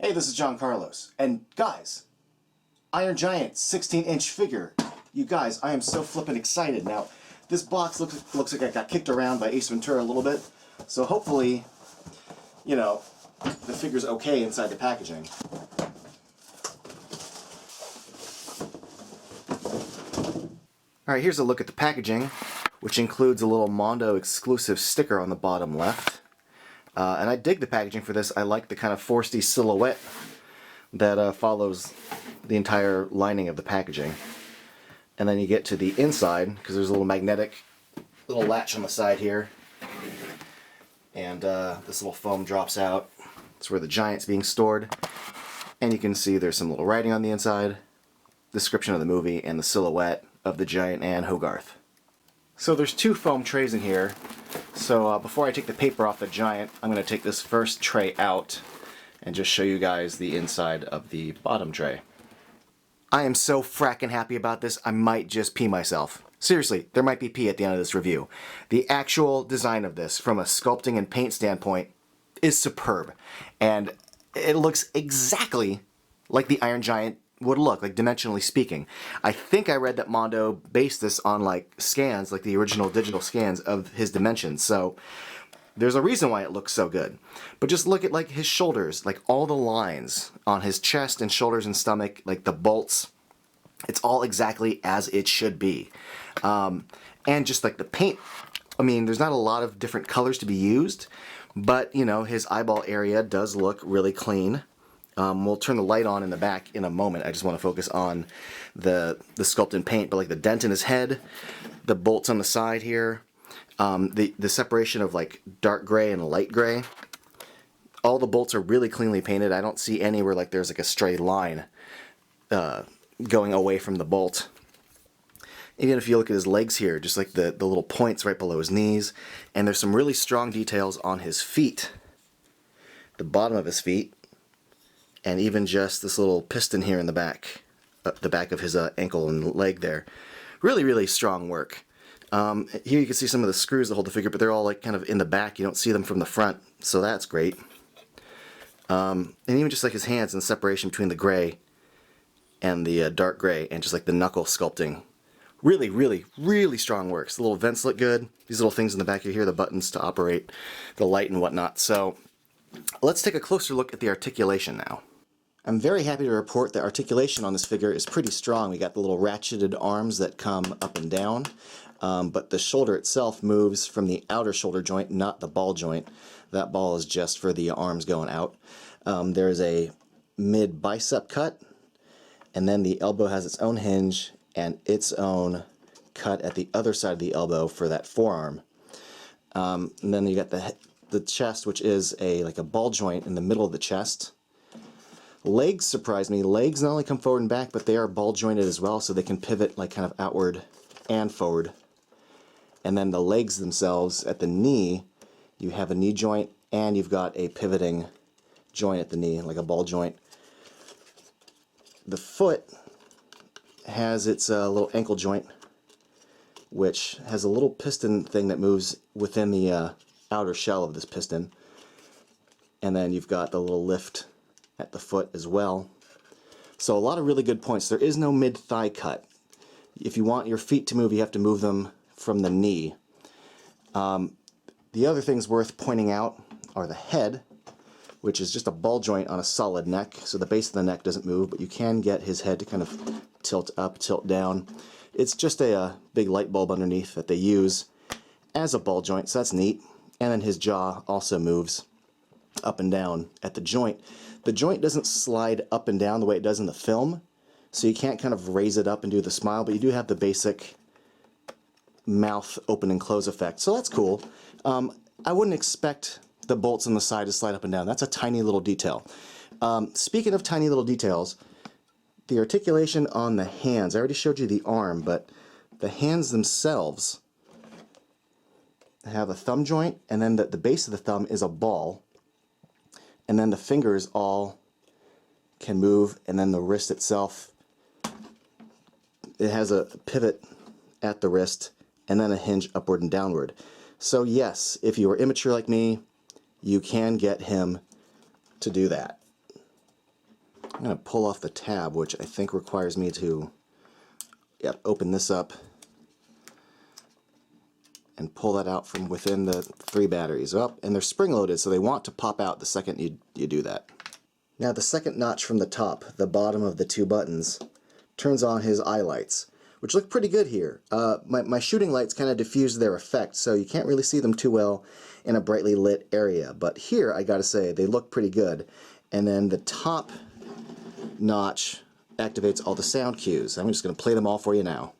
Hey, this is John Carlos, and guys, Iron Giant 16-inch figure. You guys, I am so flippin' excited. Now, this box looks like I got kicked around by Ace Ventura a little bit, so hopefully, you know, the figure's okay inside the packaging. Alright, here's a look at the packaging, which includes a little Mondo exclusive sticker on the bottom left. And I dig the packaging for this. I like the kind of foresty silhouette that follows the entire lining of the packaging. And then you get to the inside, because there's a little magnetic little latch on the side here. And this little foam drops out. It's where the Giant's being stored. And you can see there's some little writing on the inside, description of the movie, and the silhouette of the Giant and Hogarth. So there's two foam trays in here. So before I take the paper off the Giant, I'm going to take this first tray out and just show you guys the inside of the bottom tray. I am so frackin' happy about this, I might just pee myself. Seriously, there might be pee at the end of this review. The actual design of this, from a sculpting and paint standpoint, is superb. And it looks exactly like the Iron Giant would look, like dimensionally speaking. I think I read that Mondo based this on like scans, like the original digital scans of his dimensions, so there's a reason why it looks so good. But just look at like his shoulders, like all the lines on his chest and shoulders and stomach, like the bolts, it's all exactly as it should be. And just like the paint, I mean, there's not a lot of different colors to be used, but you know, his eyeball area does look really clean. We'll turn the light on in the back in a moment. I just want to focus on the sculpt and paint, but like the dent in his head, the bolts on the side here, the separation of like dark gray and light gray. All the bolts are really cleanly painted. I don't see anywhere like there's like a stray line going away from the bolt. Even if you look at his legs here, just like the little points right below his knees, and there's some really strong details on his feet, the bottom of his feet, and even just this little piston here in the back of his ankle and leg there. Really, really strong work. Here you can see some of the screws that hold the figure, but they're all like kind of in the back. You don't see them from the front, so that's great. And even just like his hands and the separation between the gray and the dark gray, and just like the knuckle sculpting. Really, really, really strong works. The little vents look good. These little things in the back here, the buttons to operate the light and whatnot. So let's take a closer look at the articulation now. I'm very happy to report that articulation on this figure is pretty strong. We got the little ratcheted arms that come up and down, but the shoulder itself moves from the outer shoulder joint, not the ball joint. That ball is just for the arms going out. There's a mid-bicep cut, and then the elbow has its own hinge and its own cut at the other side of the elbow for that forearm. And then you got the chest, which is like a ball joint in the middle of the chest. Legs surprise me. Legs not only come forward and back, but they are ball jointed as well, so they can pivot like kind of outward and forward. And then the legs themselves at the knee, you have a knee joint and you've got a pivoting joint at the knee, like a ball joint. The foot has its little ankle joint, which has a little piston thing that moves within the outer shell of this piston. And then you've got the little lift at the foot as well. So a lot of really good points. There is no mid-thigh cut. If you want your feet to move, you have to move them from the knee. The other things worth pointing out are the head, which is just a ball joint on a solid neck, so the base of the neck doesn't move, but you can get his head to kind of tilt up, tilt down. It's just a big light bulb underneath that they use as a ball joint, so that's neat. And then his jaw also moves up and down at the joint. The joint doesn't slide up and down the way it does in the film, so you can't kind of raise it up and do the smile, but you do have the basic mouth open and close effect, so that's cool. I wouldn't expect the bolts on the side to slide up and down. That's a tiny little detail. Speaking of tiny little details, the articulation on the hands, I already showed you the arm, but the hands themselves have a thumb joint, and then the base of the thumb is a ball, and then the fingers all can move, and then the wrist itself, it has a pivot at the wrist, and then a hinge upward and downward. So yes, if you are immature like me, you can get him to do that. I'm going to pull off the tab, which I think requires me to open this up and pull that out from within the 3 batteries. Oh, and they're spring-loaded, so they want to pop out the second you do that. Now the second notch from the top, the bottom of the 2 buttons, turns on his eye lights, which look pretty good here. My shooting lights kind of diffuse their effect, so you can't really see them too well in a brightly lit area. But here, I gotta say, they look pretty good. And then the top notch activates all the sound cues. I'm just gonna play them all for you now.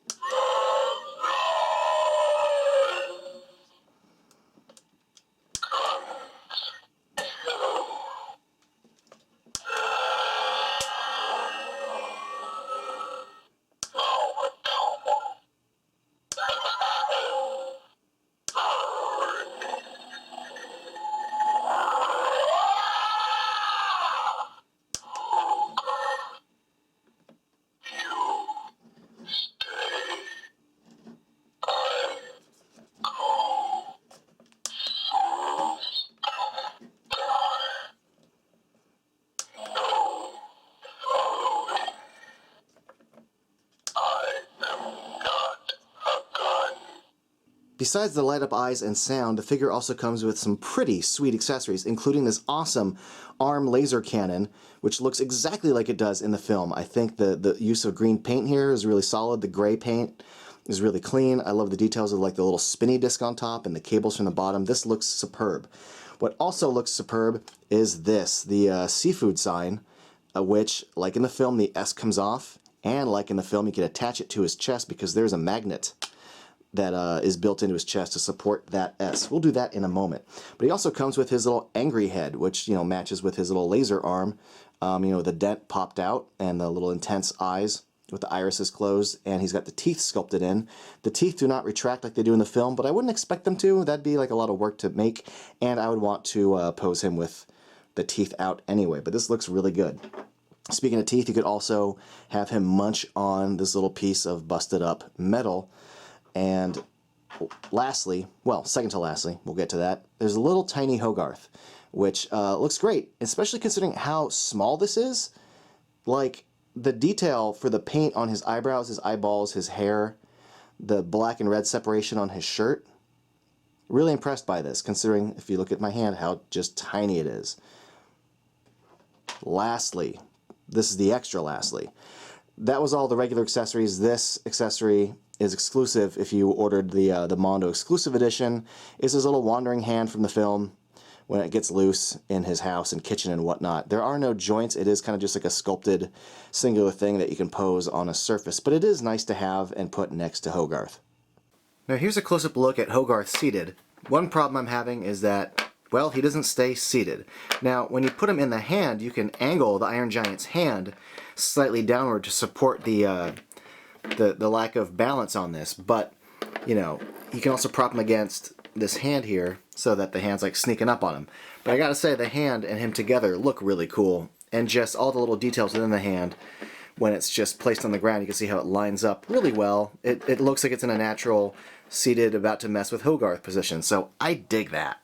Besides the light-up eyes and sound, the figure also comes with some pretty sweet accessories, including this awesome arm laser cannon, which looks exactly like it does in the film. I think the use of green paint here is really solid. The gray paint is really clean. I love the details of like the little spinny disc on top and the cables from the bottom. This looks superb. What also looks superb is this, the seafood sign, which, like in the film, the S comes off, and like in the film, you can attach it to his chest because there's a magnet that is built into his chest to support that S. We'll do that in a moment. But he also comes with his little angry head, which, you know, matches with his little laser arm. You know, the dent popped out and the little intense eyes with the irises closed, and he's got the teeth sculpted in. The teeth do not retract like they do in the film, but I wouldn't expect them to. That'd be like a lot of work to make, and I would want to pose him with the teeth out anyway. But this looks really good. Speaking of teeth, you could also have him munch on this little piece of busted up metal. And lastly, well, second to lastly, we'll get to that, there's a little tiny Hogarth, which looks great, especially considering how small this is. Like, the detail for the paint on his eyebrows, his eyeballs, his hair, the black and red separation on his shirt. Really impressed by this, considering, if you look at my hand, how just tiny it is. Lastly, this is the extra lastly. That was all the regular accessories. This accessory is exclusive if you ordered the Mondo exclusive edition. Is his little wandering hand from the film when it gets loose in his house and kitchen and whatnot. There are no joints. It is kind of just like a sculpted singular thing that you can pose on a surface, but it is nice to have and put next to Hogarth. Now here's a close-up look at Hogarth seated. One problem I'm having is that, well, he doesn't stay seated. Now when you put him in the hand, you can angle the Iron Giant's hand slightly downward to support the lack of balance on this, but you know, you can also prop him against this hand here so that the hand's like sneaking up on him. But I gotta say, the hand and him together look really cool, and just all the little details within the hand when it's just placed on the ground, you can see how it lines up really well. It looks like it's in a natural seated about to mess with Hogarth position, so I dig that.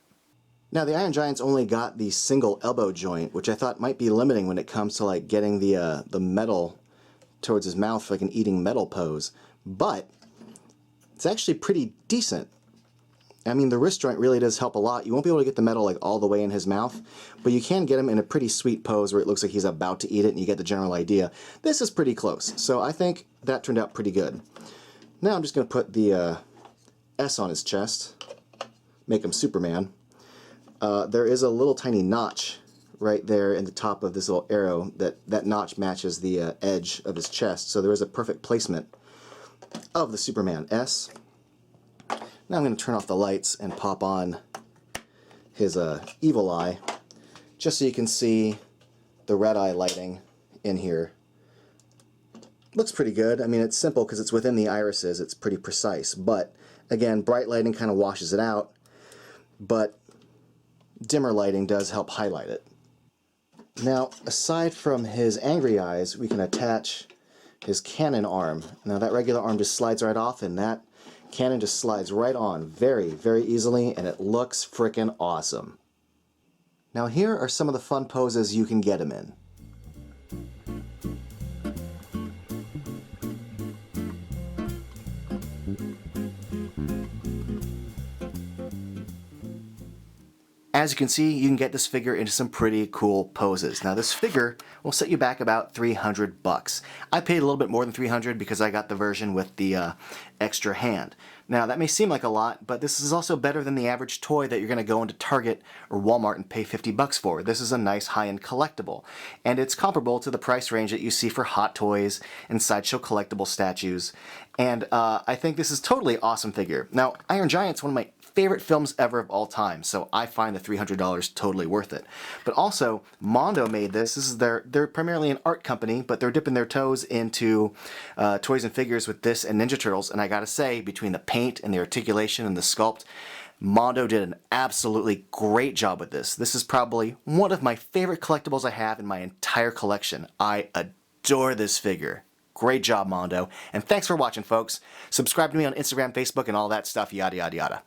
Now the Iron Giant's only got the single elbow joint, which I thought might be limiting when it comes to like getting the metal towards his mouth, like an eating metal pose, but it's actually pretty decent. I mean, the wrist joint really does help a lot. You won't be able to get the metal like all the way in his mouth, but you can get him in a pretty sweet pose where it looks like he's about to eat it and you get the general idea. This is pretty close, so I think that turned out pretty good. Now I'm just going to put the S on his chest, make him Superman. There is a little tiny notch right there in the top of this little arrow. That notch matches the edge of his chest, so there is a perfect placement of the Superman S. Now I'm going to turn off the lights and pop on his evil eye, just so you can see the red eye lighting in here. Looks pretty good. I mean, it's simple because it's within the irises. It's pretty precise, but again, bright lighting kind of washes it out, but dimmer lighting does help highlight it. Now, aside from his angry eyes, we can attach his cannon arm. Now that regular arm just slides right off, and that cannon just slides right on very, very easily, and it looks frickin' awesome. Now here are some of the fun poses you can get him in. As you can see, you can get this figure into some pretty cool poses. Now this figure will set you back about 300 bucks. I paid a little bit more than 300 because I got the version with the extra hand. Now that may seem like a lot, but this is also better than the average toy that you're going to go into Target or Walmart and pay 50 bucks for. This is a nice high-end collectible, and it's comparable to the price range that you see for Hot Toys and Sideshow collectible statues. And I think this is totally awesome figure. Now, Iron Giant's one of my favorite films ever of all time, so I find the $300 totally worth it. But also, Mondo made this. This is they're primarily an art company, but they're dipping their toes into toys and figures with this and Ninja Turtles, and I gotta say, between the paint and the articulation and the sculpt, Mondo did an absolutely great job with this. This is probably one of my favorite collectibles I have in my entire collection. I adore this figure. Great job, Mondo. And thanks for watching, folks. Subscribe to me on Instagram, Facebook, and all that stuff, yada, yada, yada.